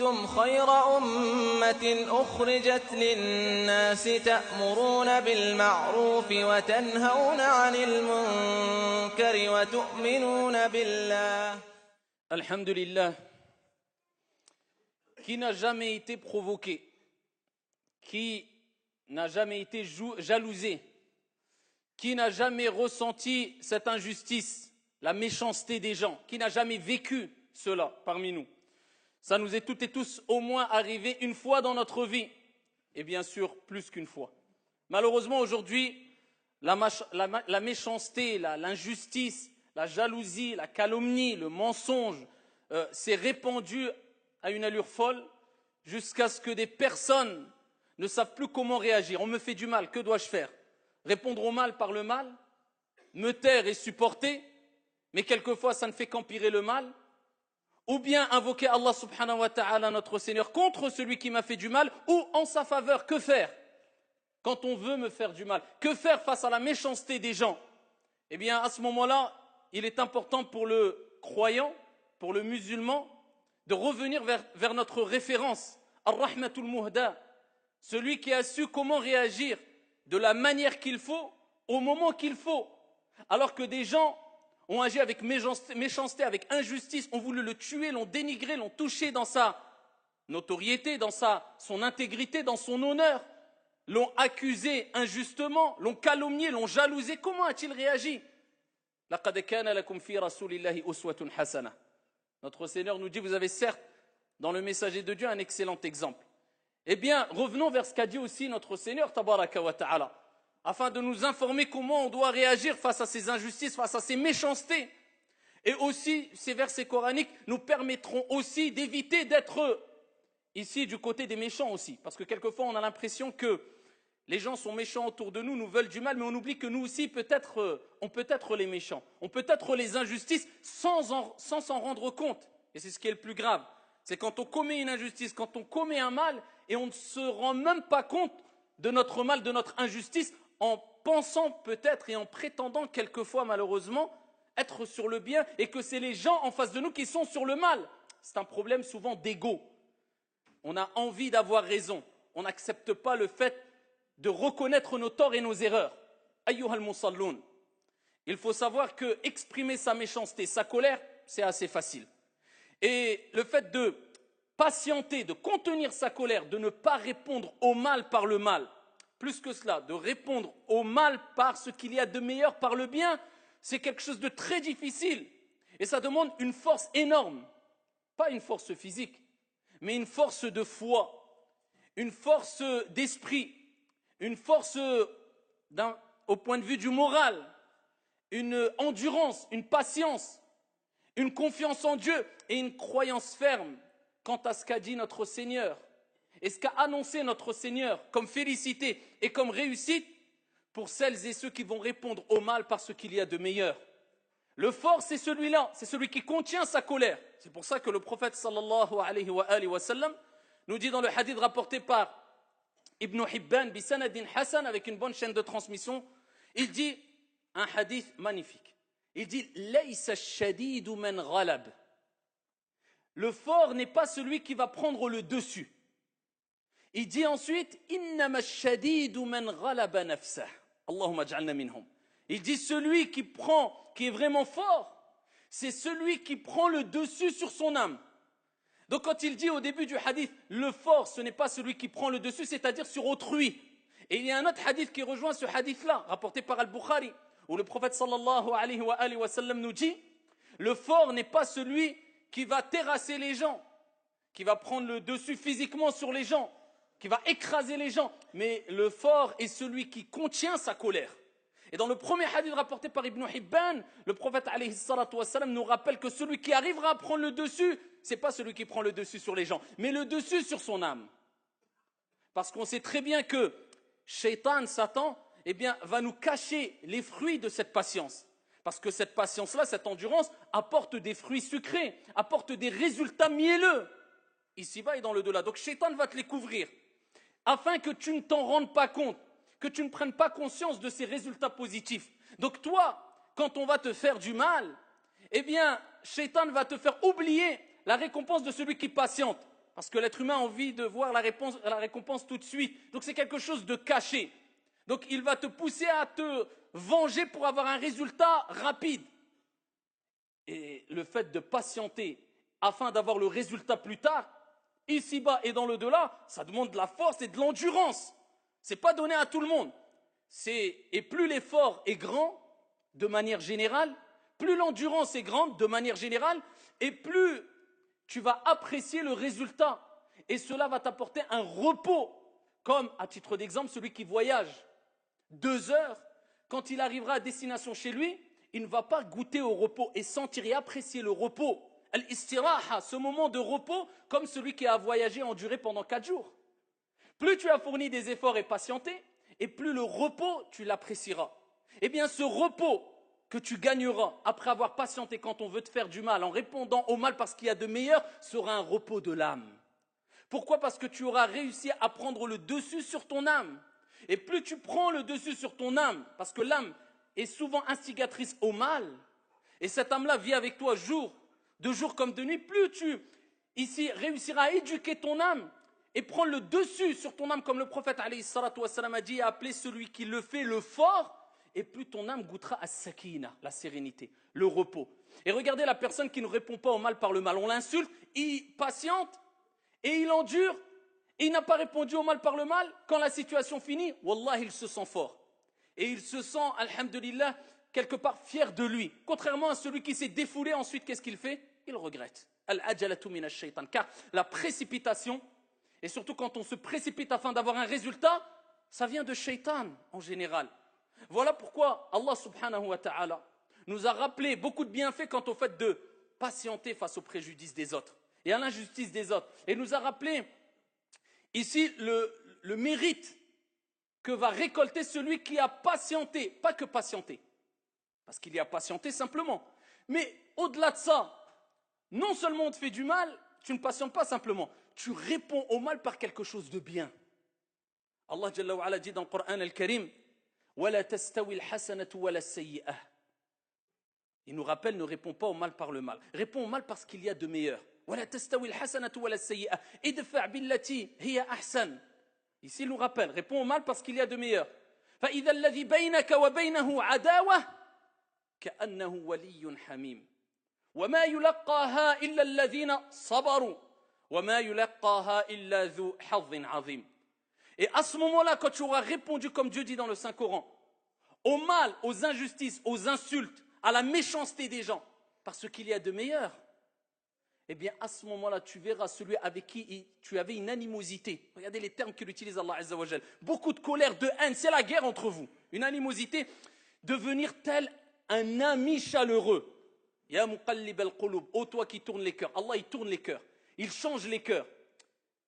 كنتم خير أمة أخرجت للناس تأمرون بالمعروف وتنهون عن المنكر وتؤمنون بالله. Alhamdulillah, qui n'a jamais été provoqué, qui n'a jamais été jalousé, qui n'a jamais ressenti cette injustice, la méchanceté des gens, qui n'a jamais vécu cela parmi nous. Ça nous est toutes et tous au moins arrivé une fois dans notre vie, et bien sûr plus qu'une fois. Malheureusement aujourd'hui, la méchanceté, l'injustice, la jalousie, la calomnie, le mensonge s'est répandu à une allure folle jusqu'à ce que des personnes ne savent plus comment réagir. On me fait du mal, que dois-je faire? Répondre au mal par le mal, me taire et supporter, mais quelquefois ça ne fait qu'empirer le mal, ou bien invoquer Allah subhanahu wa ta'ala, notre Seigneur, contre celui qui m'a fait du mal, ou en sa faveur. Que faire quand on veut me faire du mal? Que faire face à la méchanceté des gens? Eh bien, à ce moment-là, il est important pour le croyant, pour le musulman, de revenir vers notre référence, Ar-Rahmatul Muhda, celui qui a su comment réagir de la manière qu'il faut, au moment qu'il faut, alors que des gens ont agi avec méchanceté, avec injustice, ont voulu le tuer, l'ont dénigré, l'ont touché dans sa notoriété, dans son intégrité, dans son honneur, l'ont accusé injustement, l'ont calomnié, l'ont jalousé. Comment a-t-il réagi? لَقَدْ كَانَ لَكُمْ فِي رَسُولِ اللَّهِ أُسْوَةٌ حَسَنَةٌ. Notre Seigneur nous dit, vous avez certes dans le messager de Dieu un excellent exemple. Eh bien, revenons vers ce qu'a dit aussi notre Seigneur, tabaraka wa ta'ala, afin de nous informer comment on doit réagir face à ces injustices, face à ces méchancetés. Et aussi, ces versets coraniques nous permettront aussi d'éviter d'être ici du côté des méchants aussi. Parce que quelquefois, on a l'impression que les gens sont méchants autour de nous, nous veulent du mal, mais on oublie que nous aussi, on peut être les méchants. On peut être les injustices sans s'en rendre compte. Et c'est ce qui est le plus grave. C'est quand on commet une injustice, quand on commet un mal, et on ne se rend même pas compte de notre mal, de notre injustice, en pensant peut-être et en prétendant quelquefois malheureusement être sur le bien, et que c'est les gens en face de nous qui sont sur le mal. C'est un problème souvent d'ego. On a envie d'avoir raison. On n'accepte pas le fait de reconnaître nos torts et nos erreurs. Ayyuhal musalloun. Il faut savoir que exprimer sa méchanceté, sa colère, c'est assez facile. Et le fait de patienter, de contenir sa colère, de ne pas répondre au mal par le mal, plus que cela, de répondre au mal par ce qu'il y a de meilleur, par le bien, c'est quelque chose de très difficile. Et ça demande une force énorme. Pas une force physique, mais une force de foi, une force d'esprit, une force au point de vue du moral, une endurance, une patience, une confiance en Dieu et une croyance ferme quant à ce qu'a dit notre Seigneur et ce qu'a annoncé notre Seigneur comme félicité et comme réussite pour celles et ceux qui vont répondre au mal par ce qu'il y a de meilleur. Le fort, c'est celui-là, c'est celui qui contient sa colère. C'est pour ça que le prophète sallallahu alayhi wa sallam nous dit dans le hadith rapporté par Ibn Hibban bisanadin Hassan, avec une bonne chaîne de transmission, il dit un hadith magnifique. Il dit Laysa ash-shadidu man ghalab. Le fort n'est pas celui qui va prendre le dessus. Il dit ensuite Innama ash-shadidu man ghalaba nafsah. Allahumma ij'alna minhum. Il dit celui qui est vraiment fort, c'est celui qui prend le dessus sur son âme. Donc quand il dit au début du hadith, le fort, ce n'est pas celui qui prend le dessus, c'est-à-dire sur autrui. Et il y a un autre hadith qui rejoint ce hadith-là, rapporté par Al-Bukhari, où le prophète sallallahu alayhi wa sallam nous dit, le fort n'est pas celui qui va terrasser les gens, qui va prendre le dessus physiquement sur les gens, qui va écraser les gens, mais le fort est celui qui contient sa colère. Et dans le premier hadith rapporté par Ibn Hibban, le prophète alayhi salatu wa sallam nous rappelle que celui qui arrivera à prendre le dessus, c'est pas celui qui prend le dessus sur les gens, mais le dessus sur son âme. Parce qu'on sait très bien que Shaitan, Satan, eh bien, va nous cacher les fruits de cette patience. Parce que cette patience-là, cette endurance, apporte des fruits sucrés, apporte des résultats mielleux, ici-bas et dans le delà. Donc Shaitan va te les couvrir, afin que tu ne t'en rendes pas compte, que tu ne prennes pas conscience de ces résultats positifs. Donc toi, quand on va te faire du mal, eh bien, Shaitan va te faire oublier la récompense de celui qui patiente. Parce que l'être humain a envie de voir la récompense tout de suite. Donc c'est quelque chose de caché. Donc il va te pousser à te venger pour avoir un résultat rapide. Et le fait de patienter afin d'avoir le résultat plus tard, ici-bas et dans le delà, ça demande de la force et de l'endurance. C'est pas donné à tout le monde. Et plus l'effort est grand, de manière générale, plus l'endurance est grande, de manière générale, et plus tu vas apprécier le résultat. Et cela va t'apporter un repos. Comme, à titre d'exemple, celui qui voyage 2 heures, quand il arrivera à destination chez lui, il ne va pas goûter au repos et sentir et apprécier le repos. Al-istiraha, ce moment de repos, comme celui qui a voyagé enduré pendant 4 jours. Plus tu as fourni des efforts et patienté, et plus le repos, tu l'apprécieras. Eh bien, ce repos que tu gagneras après avoir patienté quand on veut te faire du mal, en répondant au mal parce qu'il y a de meilleur, sera un repos de l'âme. Pourquoi? Parce que tu auras réussi à prendre le dessus sur ton âme. Et plus tu prends le dessus sur ton âme, parce que l'âme est souvent instigatrice au mal, et cette âme-là vit avec toi de jour comme de nuit, plus tu ici réussiras à éduquer ton âme et prendre le dessus sur ton âme, comme le prophète alayhi salatu wassalam a dit, et a appelé celui qui le fait le fort, et plus ton âme goûtera à sakina, la sérénité, le repos. Et regardez la personne qui ne répond pas au mal par le mal. On l'insulte, il patiente et il endure, et il n'a pas répondu au mal par le mal. Quand la situation finit, wallah, il se sent fort. Et il se sent, alhamdulillah, quelque part fier de lui. Contrairement à celui qui s'est défoulé, ensuite, qu'est-ce qu'il fait? Il regrette. Al-ajalatu min ash-shaytan. Car la précipitation, et surtout quand on se précipite afin d'avoir un résultat, ça vient de shaitan en général. Voilà pourquoi Allah subhanahu wa ta'ala nous a rappelé beaucoup de bienfaits quant au fait de patienter face aux préjudices des autres et à l'injustice des autres. Et nous a rappelé ici le mérite que va récolter celui qui a patienté, pas que patienté, parce qu'il y a patienté simplement. Mais au-delà de ça, non seulement on te fait du mal, tu ne patientes pas simplement, tu réponds au mal par quelque chose de bien. Allah Jalla wa Ala dit dans le Coran al-Karim, وَلَا تَسْتَوِي الْحَسَنَةُ وَلَا السَّيِّئَةُ. Il nous rappelle, ne réponds pas au mal par le mal. Réponds au mal parce qu'il y a de meilleur. وَلَا تَسْتَوِي الْحَسَنَةُ وَلَا السَّيِّئَةُ. إِدْفَعْ بِالَّتِي هِيَ أَحْسَنُ. Ici, il nous rappelle, réponds au mal parce qu'il y a de meilleur. فَإِذَا الَّذِي بَيْنَكَ وَبَيْنَهُ عَدَاوَةٌ كَأَنَّهُ وَلِيٌّ حَمِيمٌ. وَمَا يُلَقَّاهَا إِلَّا الَّذِينَ صَبَرُوا وَمَا يُلَقَّاهَا إِلَّا ذُو حَظٍّ عَظِيمٍ. Et à ce moment-là, quand tu auras répondu, comme Dieu dit dans le Saint-Coran, au mal, aux injustices, aux insultes, à la méchanceté des gens, parce qu'il y a de meilleurs, eh bien à ce moment-là, tu verras celui avec qui tu avais une animosité. Regardez les termes qu'il utilise Allah Azza wa Jal. Beaucoup de colère, de haine, c'est la guerre entre vous. Une animosité, devenir tel un ami chaleureux. Ya muqallib al-qulub, ô toi qui tourne les cœurs. Allah, il tourne les cœurs. Il change les cœurs.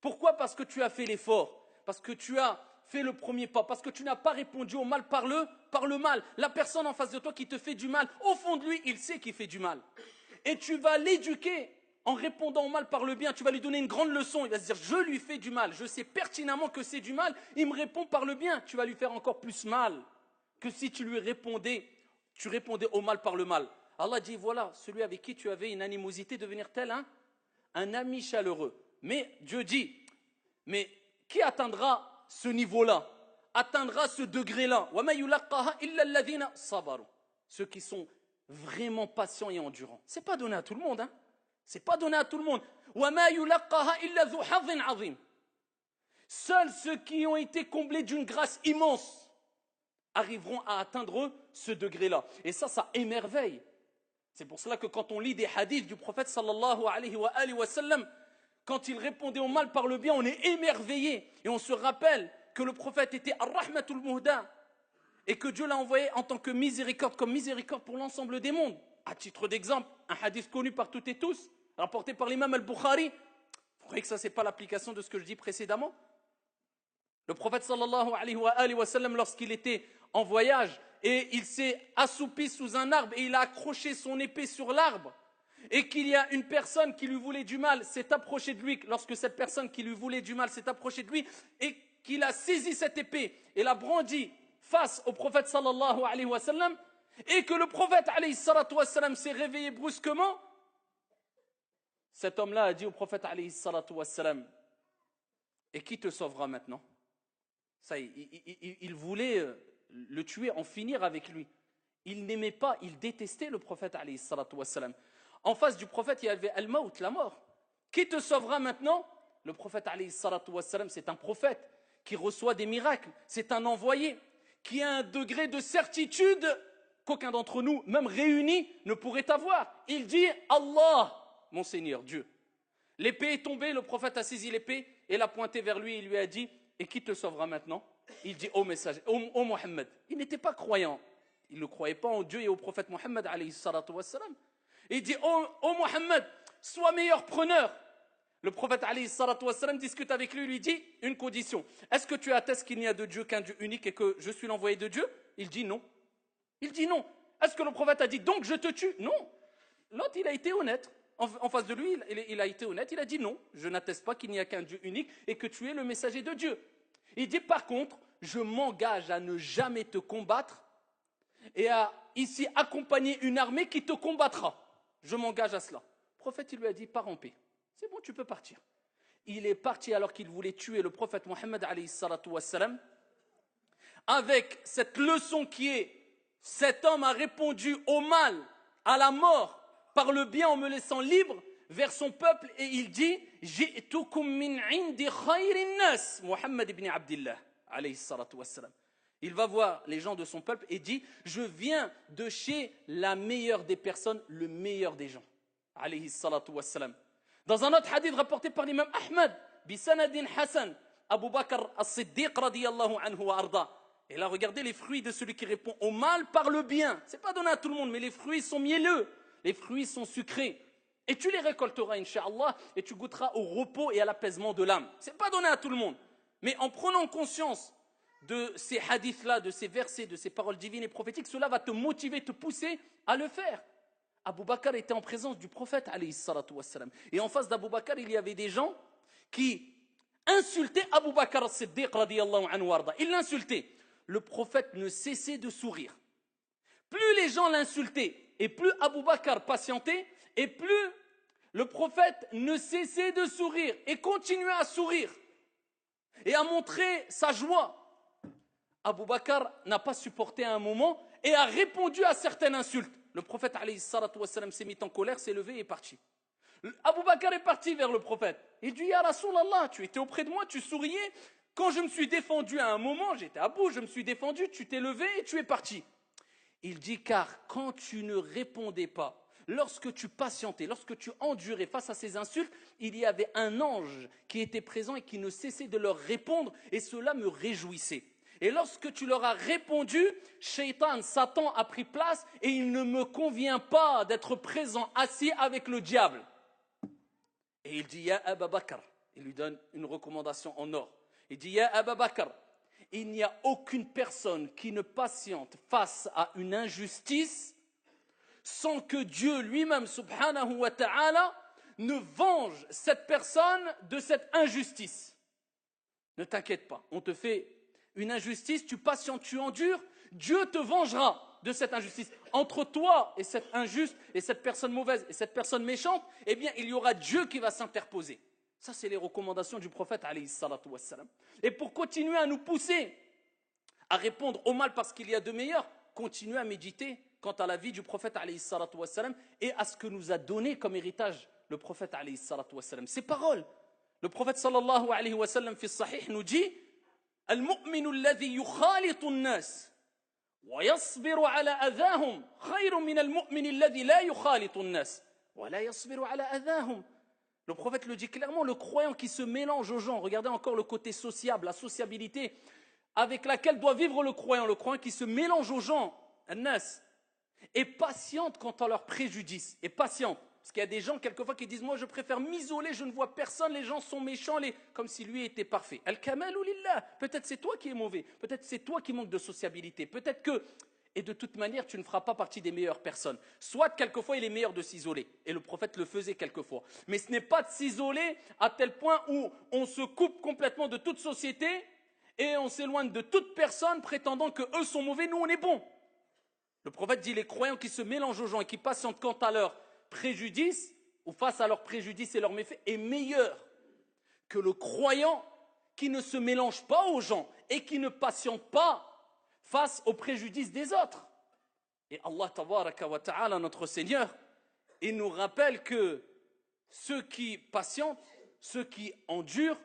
Pourquoi? Parce que tu as fait l'effort. Parce que tu as fait le premier pas. Parce que tu n'as pas répondu au mal par le mal. La personne en face de toi qui te fait du mal, au fond de lui, il sait qu'il fait du mal. Et tu vas l'éduquer en répondant au mal par le bien. Tu vas lui donner une grande leçon. Il va se dire, je lui fais du mal. Je sais pertinemment que c'est du mal. Il me répond par le bien. Tu vas lui faire encore plus mal que si tu répondais au mal par le mal. Allah dit, voilà, celui avec qui tu avais une animosité, devenir tel un ami chaleureux. Mais Dieu dit, mais qui atteindra ce niveau-là, atteindra ce degré-là? Ceux qui sont vraiment patients et endurants. Ce n'est pas donné à tout le monde. Hein? Ce n'est pas donné à tout le monde. Seuls ceux qui ont été comblés d'une grâce immense arriveront à atteindre ce degré-là. Et ça émerveille. C'est pour cela que quand on lit des hadiths du prophète sallallahu alayhi wa sallam, quand il répondait au mal par le bien, on est émerveillé. Et on se rappelle que le prophète était ar-rahmatul muhda et que Dieu l'a envoyé en tant que miséricorde, comme miséricorde pour l'ensemble des mondes. À titre d'exemple, un hadith connu par toutes et tous, rapporté par l'imam al-Bukhari. Vous croyez que ça, c'est pas l'application de ce que je dis précédemment? Le prophète sallallahu alayhi wa sallam, lorsqu'il était en voyage et il s'est assoupi sous un arbre et il a accroché son épée sur l'arbre, et qu'il y a une personne qui lui voulait du mal, s'est approchée de lui, lorsque cette personne qui lui voulait du mal s'est approchée de lui, et qu'il a saisi cette épée et l'a brandie face au prophète sallallahu alayhi wa sallam, et que le prophète alayhi salatu wa sallam s'est réveillé brusquement, cet homme-là a dit au prophète alayhi salatu wassalam, et qui te sauvera maintenant? Ça, il voulait le tuer, en finir avec lui. Il n'aimait pas, il détestait le prophète alayhi salatu wassalam. En face du prophète, il y avait al-maut, la mort. Qui te sauvera maintenant? Le prophète alayhi salatu wassalam, c'est un prophète qui reçoit des miracles, c'est un envoyé qui a un degré de certitude qu'aucun d'entre nous, même réunis, ne pourrait avoir. Il dit Allah, mon Seigneur, Dieu. L'épée est tombée, le prophète a saisi l'épée et l'a pointée vers lui et il lui a dit, et qui te sauvera maintenant? Il dit, ô messager, ô Mohammed. Il n'était pas croyant. Il ne croyait pas en Dieu et au prophète Mohammed alayhi salatu wassalam. Il dit, ô Mohammed, sois meilleur preneur. Le prophète alayhi salatu wassalam discute avec lui, lui dit une condition. Est-ce que tu attestes qu'il n'y a de Dieu qu'un Dieu unique et que je suis l'envoyé de Dieu? Il dit non. Il dit non. Est-ce que le prophète a dit donc je te tue? Non. L'autre, il a été honnête. En face de lui, il a été honnête. Il a dit non, je n'atteste pas qu'il n'y a qu'un Dieu unique et que tu es le messager de Dieu. Il dit par contre, je m'engage à ne jamais te combattre et à ici accompagner une armée qui te combattra. Je m'engage à cela. Le prophète, il lui a dit pars en paix. C'est bon, tu peux partir. Il est parti alors qu'il voulait tuer le prophète Mohammed alayhi salatu wassalam, avec cette leçon qui est cet homme a répondu au mal, à la mort, par le bien en me laissant libre vers son peuple et il dit Ji'tukum min indi khayrin nas, Mohammed ibn Abdillah alayhi salatu wassalam. Il va voir les gens de son peuple et dit je viens de chez la meilleure des personnes, le meilleur des gens alayhi salatu wassalam. Dans un autre hadith rapporté par l'imam Ahmad, bisanadin Hassan, Abu Bakr as-Siddiq radiyallahu anhu wa arda. Et là, regardez les fruits de celui qui répond au mal par le bien. Ce n'est pas donné à tout le monde, mais les fruits sont mielleux, les fruits sont sucrés. Et tu les récolteras, incha'Allah, et tu goûteras au repos et à l'apaisement de l'âme. Ce n'est pas donné à tout le monde. Mais en prenant conscience de ces hadiths-là, de ces versets, de ces paroles divines et prophétiques, cela va te motiver, te pousser à le faire. Abu Bakr était en présence du prophète alayhi salatu wassalam. Et en face d'Abu Bakr, il y avait des gens qui insultaient Abu Bakr as-Siddiq radiyallahu anhu warda. Ils l'insultaient. Le prophète ne cessait de sourire. Plus les gens l'insultaient et plus Abu Bakr patientait et plus le prophète ne cessait de sourire et continuait à sourire et à montrer sa joie. Abu Bakr n'a pas supporté à un moment et a répondu à certaines insultes. Le prophète alayhi salatu wassalam s'est mis en colère, s'est levé et est parti. Abu Bakr est parti vers le prophète. Il dit Ya Rasulallah, tu étais auprès de moi, tu souriais. Quand je me suis défendu à un moment, j'étais à bout, je me suis défendu, tu t'es levé et tu es parti. Il dit car quand tu ne répondais pas, lorsque tu patientais, lorsque tu endurais face à ces insultes, il y avait un ange qui était présent et qui ne cessait de leur répondre et cela me réjouissait. Et lorsque tu leur as répondu, Shaitan, Satan a pris place et il ne me convient pas d'être présent assis avec le diable. Et il dit Ya Aba Bakr, il lui donne une recommandation en or. Il dit Ya Aba Bakr, il n'y a aucune personne qui ne patiente face à une injustice sans que Dieu lui-même, subhanahu wa ta'ala, ne venge cette personne de cette injustice. Ne t'inquiète pas, on te fait une injustice, tu patientes, tu endures, Dieu te vengera de cette injustice. Entre toi et cette injuste, et cette personne mauvaise, et cette personne méchante, eh bien, il y aura Dieu qui va s'interposer. Ça, c'est les recommandations du prophète, alayhi salatu wassalam. Et pour continuer à nous pousser à répondre au mal parce qu'il y a de meilleurs, continuez à méditer quant à la vie du prophète, alayhi salatu wassalam, et à ce que nous a donné comme héritage le prophète, alayhi salatu wassalam. Ces paroles, le prophète, sallallahu alayhi wa sallam, fi sahih, nous dit المؤمن الذي يخالط الناس ويصبر على أذاهم خير من المؤمن الذي لا يخالط الناس ولا يصبر على أذاهم. Le prophète le dit clairement, le croyant qui se mélange aux gens, regardez encore le côté sociable, la sociabilité avec laquelle doit vivre le croyant qui se mélange aux gens, الناس, est patiente quant à leurs préjudices, est patiente. Parce qu'il y a des gens, quelquefois, qui disent « Moi, je préfère m'isoler, je ne vois personne, les gens sont méchants, comme si lui était parfait. » Al-kamalu lillah. Peut-être c'est toi qui es mauvais, peut-être c'est toi qui manques de sociabilité, peut-être que... Et de toute manière, tu ne feras pas partie des meilleures personnes. Soit, quelquefois, il est meilleur de s'isoler. Et le prophète le faisait quelquefois. Mais ce n'est pas de s'isoler à tel point où on se coupe complètement de toute société et on s'éloigne de toute personne prétendant qu'eux sont mauvais, nous on est bons. Le prophète dit « Les croyants qui se mélangent aux gens et qui patientent quant à leur préjudice, ou face à leurs préjudices et leurs méfaits est meilleur que le croyant qui ne se mélange pas aux gens et qui ne patiente pas face aux préjudices des autres. Et Allah tabaraka wa ta'ala, notre Seigneur, il nous rappelle que ceux qui patientent, ceux qui endurent,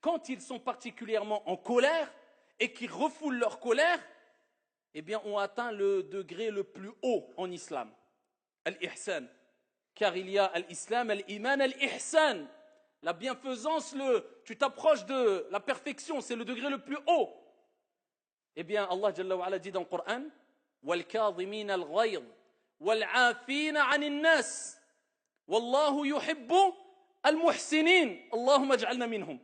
quand ils sont particulièrement en colère et qui refoulent leur colère, eh bien, ont atteint le degré le plus haut en islam, al-ihsan. Car il y a al-islam, al-iman, al-ihsan. La bienfaisance, tu t'approches de la perfection, c'est le degré le plus haut. Eh bien, Allah Jalla wa Ala dit dans le Coran, وَالْكَاظِمِينَ الْغَيْظِ وَالْعَافِينَ عَنِ النَّاسِ وَاللَّهُ يُحِبُّ الْمُحْسِنِينَ اللهم اجعلنا منهم.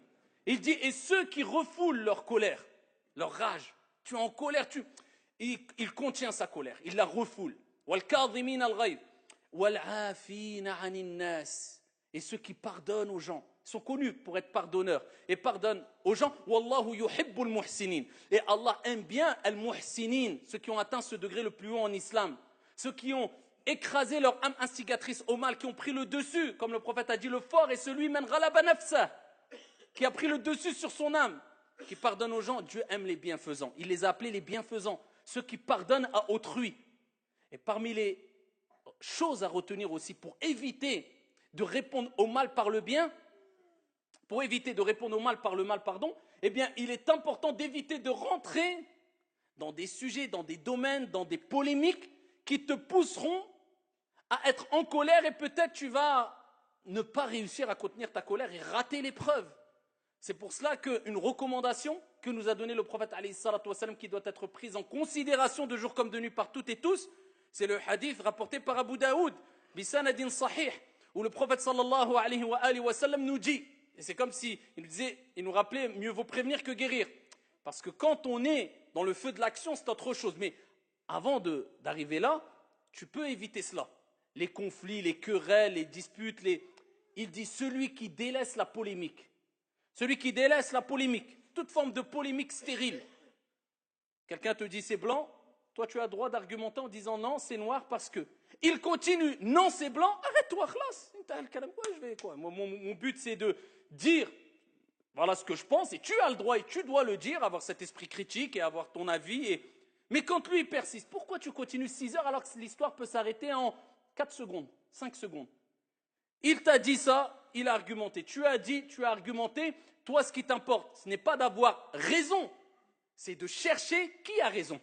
Il dit, et ceux qui refoulent leur colère, leur rage, tu es en colère, il contient sa colère, il la refoule. وَالْكَاظِمِينَ الْغَيْظِ وَالْعَافِينَ عَنِ النَّاسِ. Et ceux qui pardonnent aux gens, sont connus pour être pardonneurs et pardonnent aux gens. Wallahu yuhibbul muhsinin. Et Allah aime bien al-muhsinin, ceux qui ont atteint ce degré le plus haut en islam, ceux qui ont écrasé leur âme instigatrice au mal, qui ont pris le dessus, comme le prophète a dit, le fort est celui man ghalaba nafsa, qui a pris le dessus sur son âme, qui pardonne aux gens. Dieu aime les bienfaisants. Il les a appelés les bienfaisants, ceux qui pardonnent à autrui. Et parmi les choses à retenir aussi pour éviter de répondre au mal par le bien, pour éviter de répondre au mal par le mal, eh bien, il est important d'éviter de rentrer dans des sujets, dans des domaines, dans des polémiques qui te pousseront à être en colère et peut-être tu vas ne pas réussir à contenir ta colère et rater l'épreuve. C'est pour cela qu'une recommandation que nous a donnée le prophète alayhi salatu wassalam, qui doit être prise en considération de jour comme de nuit par toutes et tous, c'est le hadith rapporté par Abu Daoud, bisanadin sahih, où le prophète sallallahu alayhi wa sallam nous dit, et c'est comme si il nous rappelait, mieux vaut prévenir que guérir. Parce que quand on est dans le feu de l'action, c'est autre chose. Mais avant d'arriver là, tu peux éviter cela. Les conflits, les querelles, les disputes, il dit celui qui délaisse la polémique. Celui qui délaisse la polémique, toute forme de polémique stérile. Quelqu'un te dit c'est blanc, toi tu as le droit d'argumenter en disant non, c'est noir parce que. Il continue, non c'est blanc, arrête-toi, khlas. Mon but c'est de dire voilà ce que je pense et tu as le droit et tu dois le dire, avoir cet esprit critique et avoir ton avis. Mais quand lui il persiste, pourquoi tu continues 6 heures alors que l'histoire peut s'arrêter en 4 secondes, 5 secondes? Il t'a dit ça, il a argumenté. Tu as dit, tu as argumenté. Toi, ce qui t'importe, ce n'est pas d'avoir raison, c'est de chercher qui a raison.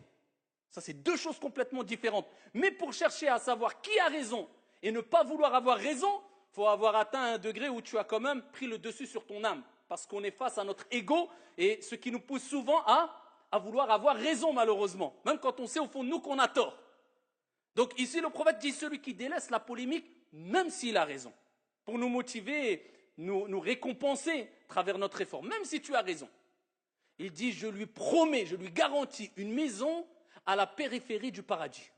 Ça, c'est deux choses complètement différentes. Mais pour chercher à savoir qui a raison et ne pas vouloir avoir raison, il faut avoir atteint un degré où tu as quand même pris le dessus sur ton âme. Parce qu'on est face à notre ego et ce qui nous pousse souvent à vouloir avoir raison, malheureusement. Même quand on sait au fond de nous qu'on a tort. Donc ici, le prophète dit celui qui délaisse la polémique, même s'il a raison. Pour nous motiver et nous récompenser à travers notre effort, même si tu as raison. Il dit, je lui promets, je lui garantis une maison à la périphérie du paradis.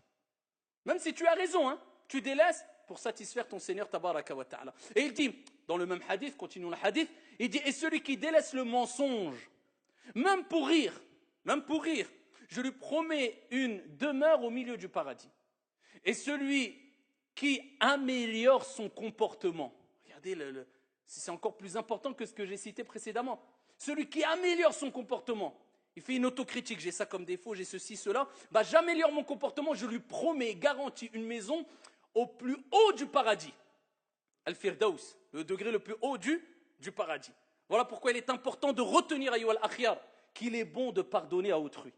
Même si tu as raison, tu délaisses pour satisfaire ton Seigneur tabaraka wa ta'ala. Et il dit, dans le même hadith, continuons le hadith, il dit, et celui qui délaisse le mensonge, même pour rire, je lui promets une demeure au milieu du paradis. Et celui qui améliore son comportement, regardez, c'est encore plus important que ce que j'ai cité précédemment. Celui qui améliore son comportement, il fait une autocritique, j'ai ça comme défaut, j'ai ceci, cela. J'améliore mon comportement, je lui promets, garantis une maison au plus haut du paradis. Al-Firdaus, le degré le plus haut du paradis. Voilà pourquoi il est important de retenir, ayyuha al-akhyar, qu'il est bon de pardonner à autrui.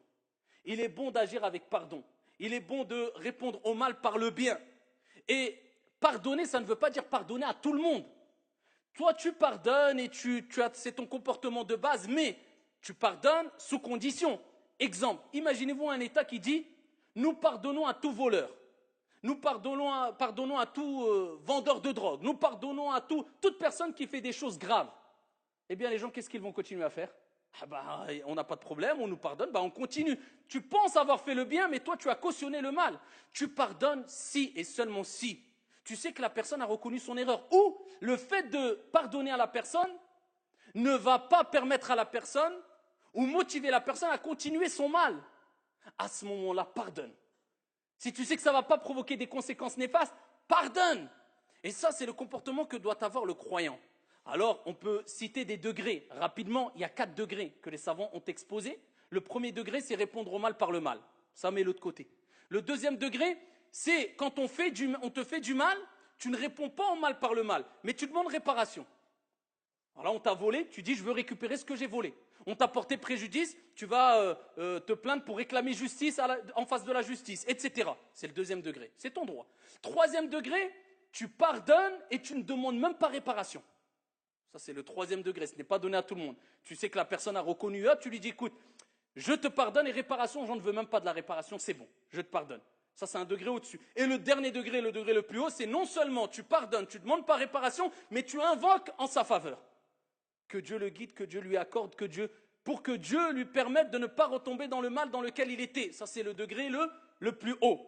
Il est bon d'agir avec pardon. Il est bon de répondre au mal par le bien. Et pardonner, ça ne veut pas dire pardonner à tout le monde. Toi, tu pardonnes et c'est ton comportement de base, mais tu pardonnes sous condition. Exemple, imaginez-vous un État qui dit « Nous pardonnons à tout voleur, nous pardonnons à tout vendeur de drogue, nous pardonnons à toute personne qui fait des choses graves. » Eh bien, les gens, qu'est-ce qu'ils vont continuer à faire? On n'a pas de problème, on nous pardonne, on continue. Tu penses avoir fait le bien, mais toi, tu as cautionné le mal. Tu pardonnes si et seulement si tu sais que la personne a reconnu son erreur. Ou le fait de pardonner à la personne ne va pas permettre à la personne ou motiver la personne à continuer son mal. À ce moment-là, pardonne. Si tu sais que ça ne va pas provoquer des conséquences néfastes, pardonne. Et ça, c'est le comportement que doit avoir le croyant. Alors, on peut citer des degrés. Rapidement, il y a 4 degrés que les savants ont exposés. Le premier degré, c'est répondre au mal par le mal. Ça, met l'autre côté. Le deuxième degré, c'est quand on te fait du mal, tu ne réponds pas au mal par le mal, mais tu demandes réparation. Alors là, on t'a volé, tu dis je veux récupérer ce que j'ai volé. On t'a porté préjudice, tu vas te plaindre pour réclamer justice en face de la justice, etc. C'est le deuxième degré, c'est ton droit. Troisième degré, tu pardonnes et tu ne demandes même pas réparation. Ça, c'est le troisième degré, ce n'est pas donné à tout le monde. Tu sais que la personne a reconnu, tu lui dis écoute, je te pardonne et réparation, j'en veux même pas de la réparation, c'est bon, je te pardonne. Ça, c'est un degré au-dessus. Et le dernier degré, le degré le plus haut, c'est non seulement tu pardonnes, tu ne demandes pas réparation, mais tu invoques en sa faveur. Que Dieu le guide, que Dieu lui accorde, pour que Dieu lui permette de ne pas retomber dans le mal dans lequel il était. Ça, c'est le degré le plus haut.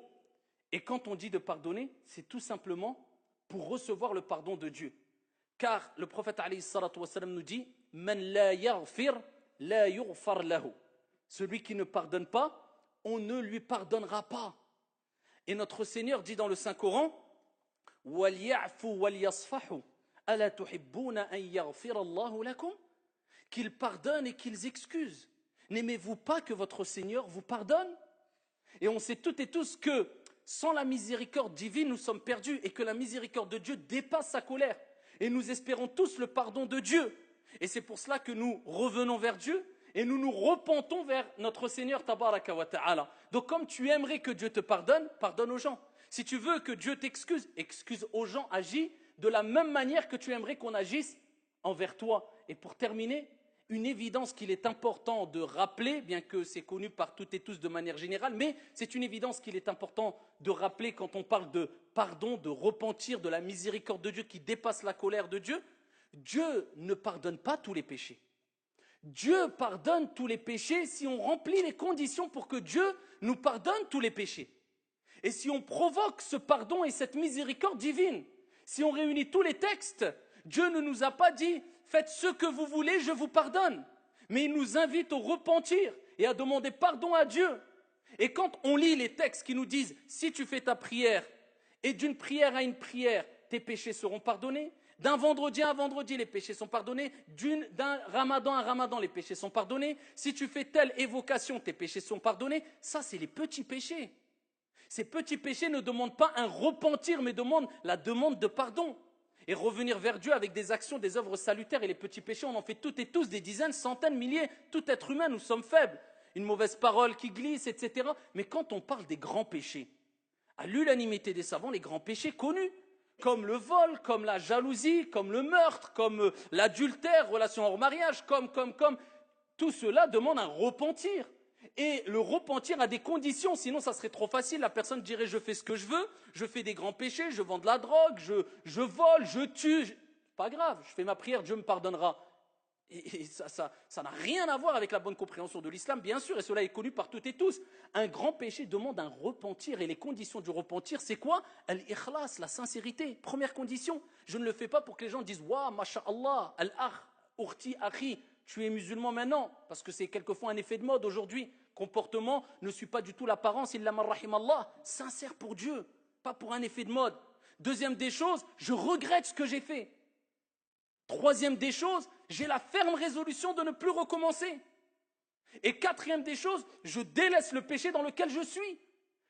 Et quand on dit de pardonner, c'est tout simplement pour recevoir le pardon de Dieu. Car le prophète alayhi salatu wassalam nous dit « Man la yaghfir, la yughfar lahu » Celui qui ne pardonne pas, on ne lui pardonnera pas. Et notre Seigneur dit dans le Saint-Coran « Wal ya'fu wal yasfahu » qu'ils pardonnent et qu'ils excusent. N'aimez-vous pas que votre Seigneur vous pardonne? Et on sait toutes et tous que sans la miséricorde divine, nous sommes perdus et que la miséricorde de Dieu dépasse sa colère. Et nous espérons tous le pardon de Dieu. Et c'est pour cela que nous revenons vers Dieu et nous nous repentons vers notre Seigneur Tabaraka wa Ta'ala. Donc comme tu aimerais que Dieu te pardonne, pardonne aux gens. Si tu veux que Dieu t'excuse, excuse aux gens, agis de la même manière que tu aimerais qu'on agisse envers toi. Et pour terminer, une évidence qu'il est important de rappeler, bien que c'est connu par toutes et tous de manière générale, mais c'est une évidence qu'il est important de rappeler quand on parle de pardon, de repentir, de la miséricorde de Dieu qui dépasse la colère de Dieu. Dieu ne pardonne pas tous les péchés. Dieu pardonne tous les péchés si on remplit les conditions pour que Dieu nous pardonne tous les péchés. Et si on provoque ce pardon et cette miséricorde divine, si on réunit tous les textes, Dieu ne nous a pas dit « faites ce que vous voulez, je vous pardonne ». Mais il nous invite au repentir et à demander pardon à Dieu. Et quand on lit les textes qui nous disent « si tu fais ta prière et d'une prière à une prière, tes péchés seront pardonnés », d'un vendredi à un vendredi, les péchés sont pardonnés, d'un ramadan à un ramadan, les péchés sont pardonnés, si tu fais telle évocation, tes péchés sont pardonnés, ça c'est les petits péchés. Ces petits péchés ne demandent pas un repentir, mais demandent la demande de pardon. Et revenir vers Dieu avec des actions, des œuvres salutaires. Et les petits péchés, on en fait toutes et tous, des dizaines, centaines, milliers. Tout être humain, nous sommes faibles. Une mauvaise parole qui glisse, etc. Mais quand on parle des grands péchés, à l'unanimité des savants, les grands péchés connus, comme le vol, comme la jalousie, comme le meurtre, comme l'adultère, relation hors mariage, tout cela demande un repentir. Et le repentir a des conditions, sinon ça serait trop facile. La personne dirait je fais ce que je veux, je fais des grands péchés, je vends de la drogue, je vole, je tue. Pas grave, je fais ma prière, Dieu me pardonnera. Et ça n'a rien à voir avec la bonne compréhension de l'islam, bien sûr, et cela est connu par toutes et tous. Un grand péché demande un repentir, et les conditions du repentir, c'est quoi? Al-ikhlas, la sincérité. Première condition, je ne le fais pas pour que les gens disent « Wa, masha'Allah, al-akh, urti, akhi ». Tu es musulman maintenant, parce que c'est quelquefois un effet de mode aujourd'hui. Comportement ne suit pas du tout l'apparence, illa man rahimallah. Sincère pour Dieu, pas pour un effet de mode. Deuxième des choses, je regrette ce que j'ai fait. Troisième des choses, j'ai la ferme résolution de ne plus recommencer. Et quatrième des choses, je délaisse le péché dans lequel je suis.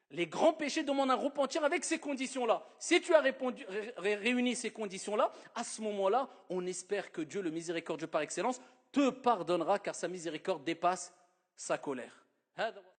Les grands péchés demandent un repentir avec ces conditions-là. Si tu as réuni ces conditions-là, à ce moment-là, on espère que Dieu, le miséricordieux par excellence, te pardonnera car sa miséricorde dépasse sa colère.